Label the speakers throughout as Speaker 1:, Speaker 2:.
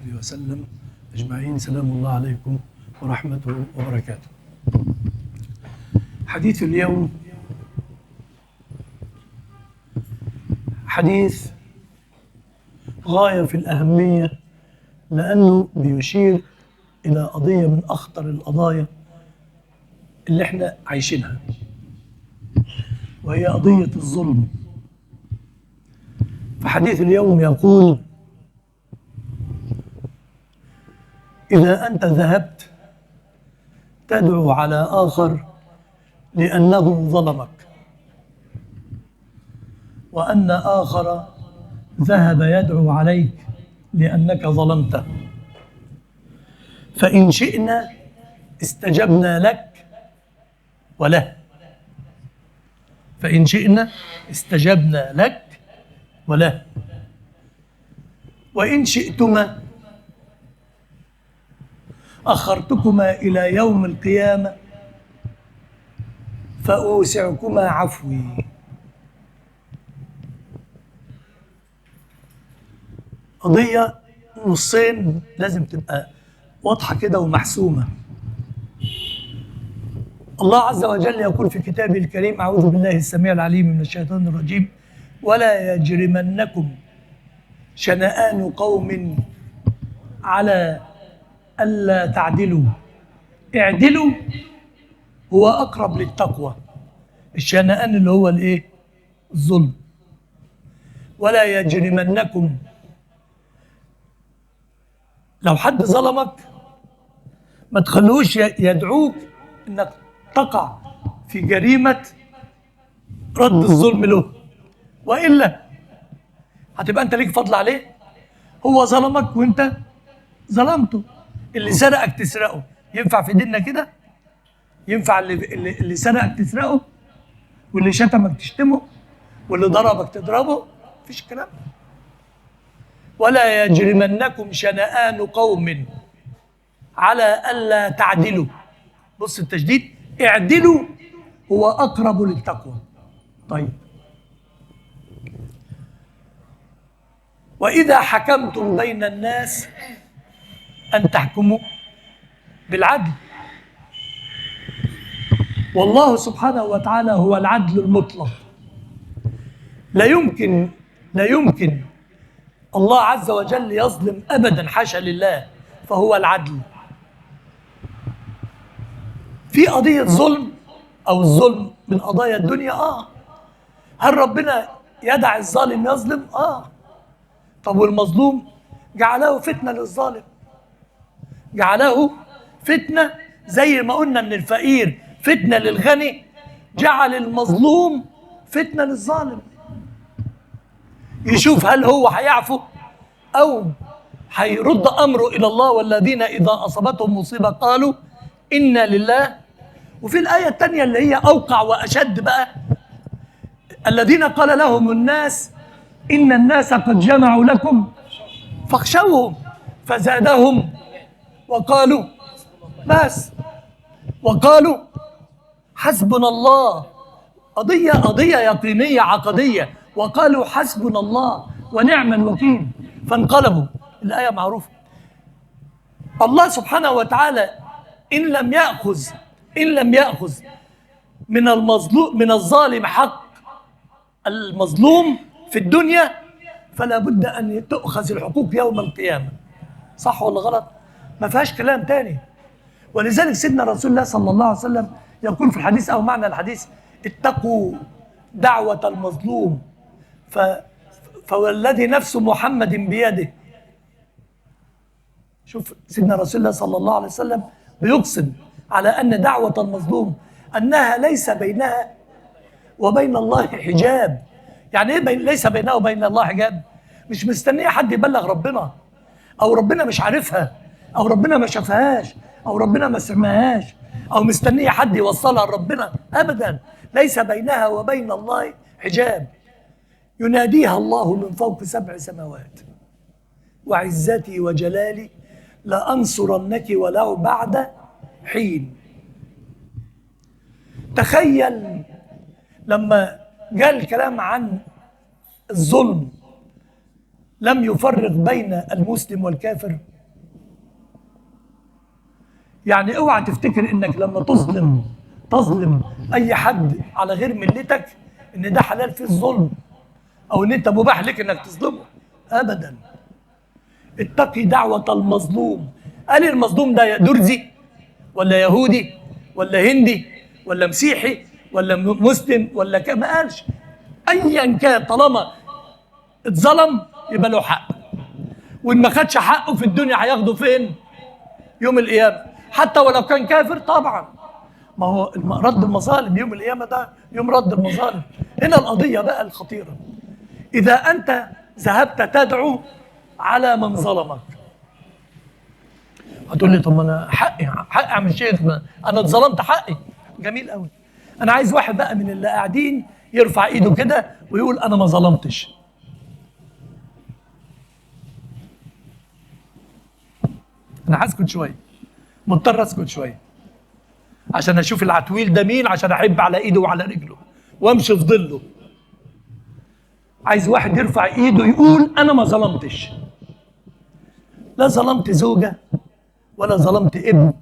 Speaker 1: وسلم أجمعين. سلام الله عليكم ورحمته وبركاته. حديث اليوم حديث غاية في الأهمية، لأنه بيشير إلى قضية من أخطر القضايا اللي احنا عايشينها، وهي قضية الظلم. فحديث اليوم يقول: إذا أنت ذهبت تدعو على آخر لأنه ظلمك، وأن آخر ذهب يدعو عليك لأنك ظلمته، فإن شئنا استجبنا لك وله، فإن شئنا استجبنا لك وله، وإن شئتما أخرتكما إلى يوم القيامة فأوسعكما عفوي. قضية نصين لازم تبقى واضحة كده ومحسومة. الله عز وجل يقول في كتابه الكريم: أعوذ بالله السميع العليم من الشيطان الرجيم: ولا يجرمنكم شنآن قوم على ألا تعدلوا اعدلوا هو أقرب للتقوى. الشنآن اللي هو الإيه؟ الظلم. ولا يجرمنكم، لو حد ظلمك ما تخلوش يدعوك انك تقع في جريمة رد الظلم له، وإلا هتبقى انت ليك فضل عليه. هو ظلمك وانت ظلمته. اللي سرقك تسرقه، ينفع في ديننا كده؟ ينفع اللي سرقك تسرقه، واللي شتمك تشتمه، واللي ضربك تضربه؟ مفيش كلام. ولا يجرمنكم شنآن قوم على ألا تعدلوا. بص التشديد، اعدلوا هو أقرب للتقوى. طيب، وإذا حكمتم بين الناس أن تحكموا بالعدل. والله سبحانه وتعالى هو العدل المطلق. لا يمكن الله عز وجل يظلم أبدا، حاشا لله، فهو العدل. في قضية ظلم أو الظلم من قضايا الدنيا، هل ربنا يدع الظالم يظلم؟ طب والمظلوم جعله فتنة للظالم، جعله فتنة. زي ما قلنا ان الفقير فتنة للغني، جعل المظلوم فتنة للظالم. يشوف هل هو هيعفو او هيرد امره الى الله، والذين اذا اصابتهم مصيبة قالوا انا لله. وفي الآية الثانية اللي هي اوقع واشد بقى: الذين قال لهم الناس ان الناس قد جمعوا لكم فاخشوهم فزادهم وقالوا وقالوا حسبنا الله. قضية يقينية عقدية. وقالوا حسبنا الله ونعم الوكيل فانقلبوا. الآية معروفة. الله سبحانه وتعالى إن لم يأخذ من الظالم حق المظلوم في الدنيا، فلا بد أن تؤخذ الحقوق يوم القيامة. صح ولا غلط؟ ما فيهاش كلام تاني. ولذلك سيدنا رسول الله صلى الله عليه وسلم يقول في الحديث أو معنى الحديث: اتقوا دعوة المظلوم فوالذي نفس محمد بيده. شوف سيدنا رسول الله صلى الله عليه وسلم بيقسم على أن دعوة المظلوم أنها ليس بينها وبين الله حجاب. يعني ايه ليس بينها وبين الله حجاب؟ مش مستنيه حد يبلغ ربنا، او ربنا مش عارفها، او ربنا ما شافهاش، او ربنا ما سمعهاش، او مستنيه حد يوصلها لربنا. ابدا، ليس بينها وبين الله حجاب. يناديها الله من فوق 7 سماوات: وعزتي وجلالي لأنصرنك ولو بعد حين. تخيل لما جاء الكلام عن الظلم لم يفرق بين المسلم والكافر. يعني اوعى تفتكر انك لما تظلم اي حد على غير ملتك ان ده حلال فيه الظلم، او ان انت مباح لك انك تظلمه. ابدا. اتقي دعوة المظلوم. قال المظلوم ده درزي ولا يهودي ولا هندي ولا مسيحي ولا مسلم ولا ما قالش. ايا كان طالما اتظلم يبقى له حق، وان ما خدش حقه في الدنيا هياخده فين؟ يوم القيامة. حتى ولو كان كافر طبعا، ما هو رد المظالم يوم القيامة، ده يوم رد المظالم. هنا القضية بقى الخطيرة، إذا أنت ذهبت تدعو على من ظلمك. هتقول لي طب ما أنا حقي أعمل شيخ، أنا اتظلمت حقي. جميل قوي. أنا عايز واحد بقى من اللي قاعدين يرفع إيده كده ويقول أنا ما ظلمتش. أنا هسكت شوية، مضطر أسكت شوية عشان أشوف العتويل ده مين، عشان أحب على إيده وعلى رجله وأمشي في ظله. عايز واحد يرفع ايده يقول انا ما ظلمتش. لا ظلمت زوجة ولا ظلمت ابن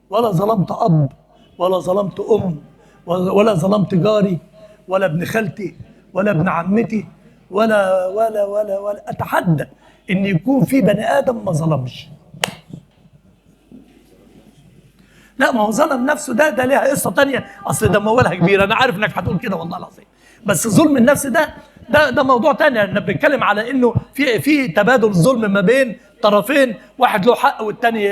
Speaker 1: ولا ظلمت اب ولا ظلمت ام ولا ظلمت جاري ولا ابن خالتي ولا ابن عمتي ولا اتحدى ان يكون في بني ادم ما ظلمش. لا، ما هو ظلم نفسه ده ليها قصه ثانيه، اصل ده موالها كبير. انا عارف انك هتقول كده والله العظيم، بس ظلم النفس ده موضوع ثاني. احنا بنتكلم على انه في تبادل ظلم ما بين طرفين، واحد له حق والثاني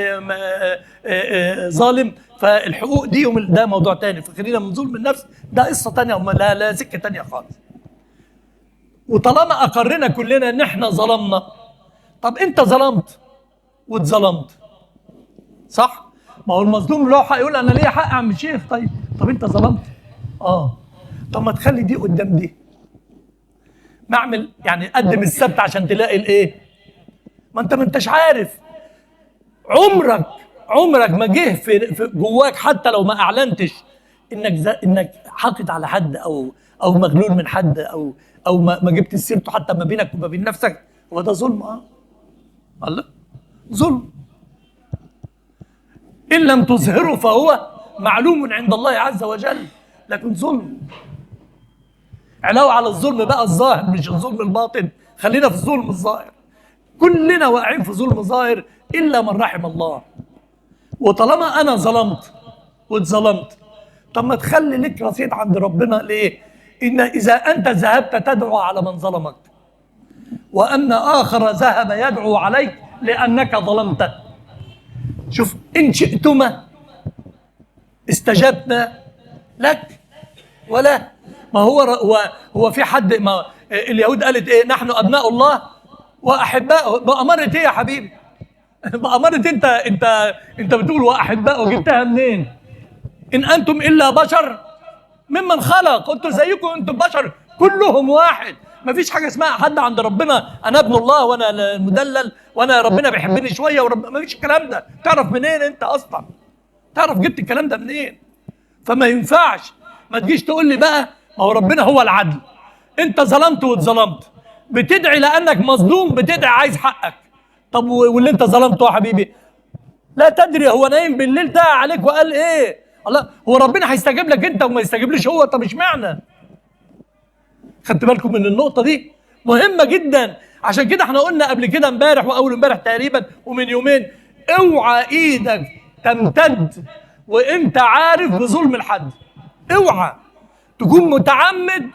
Speaker 1: ظالم، فالحقوق دي ده موضوع ثاني. فخلينا من ظلم النفس ده قصه ثانيه، لا سكه ثانيه خالص. وطالما اقرنا كلنا ان احنا ظلمنا، طب انت ظلمت واتظلمت، صح؟ ما هو المظلوم له حق يقول انا ليا حق اعمل شيخ. طب انت ظلمت، طب ما تخلي دي قدام دي، ما اعمل يعني قدم السبت عشان تلاقي الايه. ما انتش عارف، عمرك ما جه في جواك حتى لو ما اعلنتش انك حاقد على حد او مغلول من حد او ما جبت سيرته حتى ما بينك وما بين نفسك. هو ده ظلم. الله، ظلم. إن لم تظهره فهو معلوم عند الله عز وجل، لكن ظلم. علاوة على الظلم بقى الظاهر، مش الظلم الباطن، خلينا في الظلم الظاهر. كلنا واقعين في ظلم ظاهر إلا من رحم الله. وطالما أنا ظلمت واتظلمت، طب ما تخلي لك رصيد عند ربنا. ليه؟ إن إذا أنت ذهبت تدعو على من ظلمك وأن آخر ذهب يدعو عليك لأنك ظلمته، شوف، إن شئتما استجبنا لك ولا. ما هو في حد، ما اليهود قالت ايه؟ نحن ابناء الله واحباؤه. بأمارة ايه يا حبيبي؟ بأمارة انت بتقول واحباؤه، جبتها منين؟ ان انتم الا بشر ممن خلق. انتم زيكم، انتم بشر كلهم واحد. ما فيش حاجه اسمها حد عند ربنا انا ابن الله وانا المدلل وانا ربنا بيحبني شويه ما فيش الكلام ده. تعرف منين انت اصلا؟ تعرف جبت الكلام ده منين؟ فما ينفعش ما تجيش تقول لي بقى ما هو ربنا هو العدل. انت ظلمت واتظلمت، بتدعي لانك مظلوم، بتدعي عايز حقك. طب واللي انت ظلمته يا حبيبي لا تدري هو نايم بالليل ده عليك وقال ايه؟ الله، هو ربنا هيستجيب لك انت وما يستجيبليش هو؟ طب اشمعنى؟ خدت بالكم من النقطه دي؟ مهمه جدا. عشان كده احنا قلنا قبل كده امبارح واول امبارح تقريبا ومن يومين، اوعى ايدك تمتد وانت عارف بظلم الحد. اوعى تكون متعمد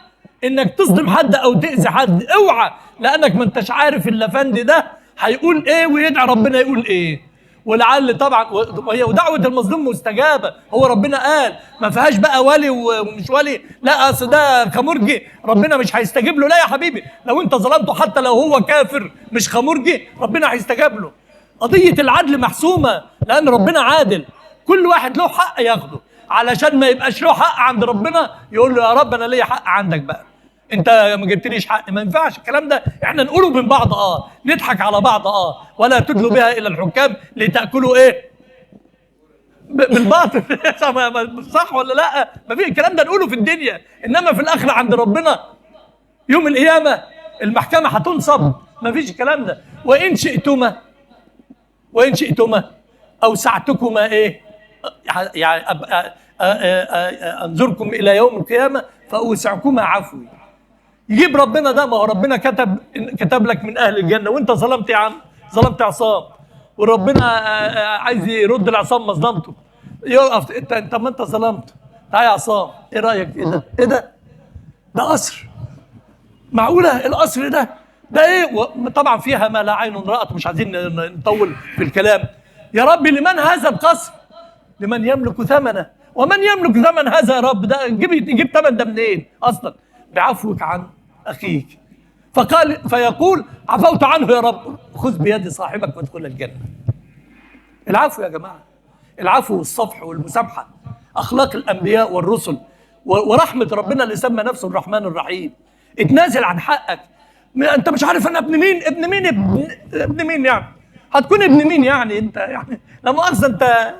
Speaker 1: انك تظلم حد او تاذي حد، اوعى، لانك ما انتش عارف اللفندي ده هيقول ايه ويدعي ربنا يقول ايه. ولعل طبعا وهي ودعوه المظلوم مستجابه. هو ربنا قال ما فيهاش بقى ولي ومش ولي، لا اصل ده خمرجي ربنا مش هيستجيب له. لا يا حبيبي، لو انت ظلمته حتى لو هو كافر مش خمرجي ربنا هيستجاب له. قضيه العدل محسومه لان ربنا عادل، كل واحد له حق ياخده، علشان ما يبقاش له حق عند ربنا يقول له يا رب انا ليا حق عندك بقى، انت ما جبتليش حق. ما ينفعش الكلام ده. احنا نقوله من بعض، نضحك على بعض، ولا تدلوا بها الى الحكام لتاكلوا ايه بالباطل. صح ولا لا؟ ما في الكلام ده نقوله في الدنيا، انما في الاخره عند ربنا يوم القيامه المحكمه هتنصب ما فيش الكلام ده. وإن شئتما أوسعتكما إيه؟ يعني أنظركم إلى يوم القيامة فأوسعكما عفوي. يجيب ربنا ده، ما هو ربنا كتب لك من أهل الجنة، وأنت ظلمت يا عم، ظلمت عصام، وربنا عايز يرد العصام مظلمته. يقف انت ما انت ظلمت. تعالى يا عصام، ايه رايك؟ ايه ده؟ ايه ده؟ ده قصر. معقوله القصر ده ايه؟ طبعا فيها ما لا عين رأت، مش عايزين نطول في الكلام. يا رب لمن هذا القصر؟ لمن يملك ثمنه. ومن يملك ثمن هذا يا رب؟ ده يجيب ثمن ده منين اصلا؟ بعفوك عن اخيك. فيقول عفوت عنه يا رب، خذ بيد صاحبك وادخل الجنه. العفو يا جماعه، العفو والصفح والمسامحه اخلاق الانبياء والرسل، ورحمه ربنا اللي سمى نفسه الرحمن الرحيم. اتنازل عن حقك. انت مش عارف انا ابن مين؟ ابن مين يعني؟ هتكون ابن مين يعني انت؟ يعني لا مؤاخذه، انت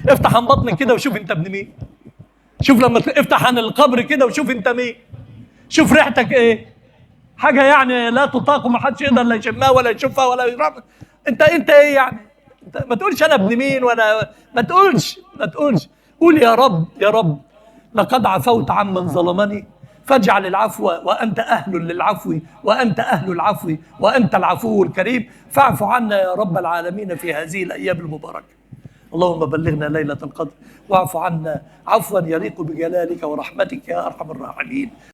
Speaker 1: افتح عن بطنك كده وشوف انت ابن مين. شوف لما افتح عن القبر كده وشوف انت مين. شوف ريحتك ايه. حاجه يعني لا تطاق، وما حدش يقدر لا يشمها ولا يشوفها ولا يعرف. انت ايه يعني؟ انت ما تقولش انا ابن مين، ولا ما تقولش. قول يا رب، يا رب لقد عفوت عمن ظلمني فاجعل العفو، وانت اهل للعفو، وانت اهل العفو، وانت العفو الكريم، فاعف عنا يا رب العالمين في هذه الايام المباركه. اللهم بلغنا ليله القدر، واعف عنا عفوا يليق بجلالك ورحمتك يا ارحم الراحمين.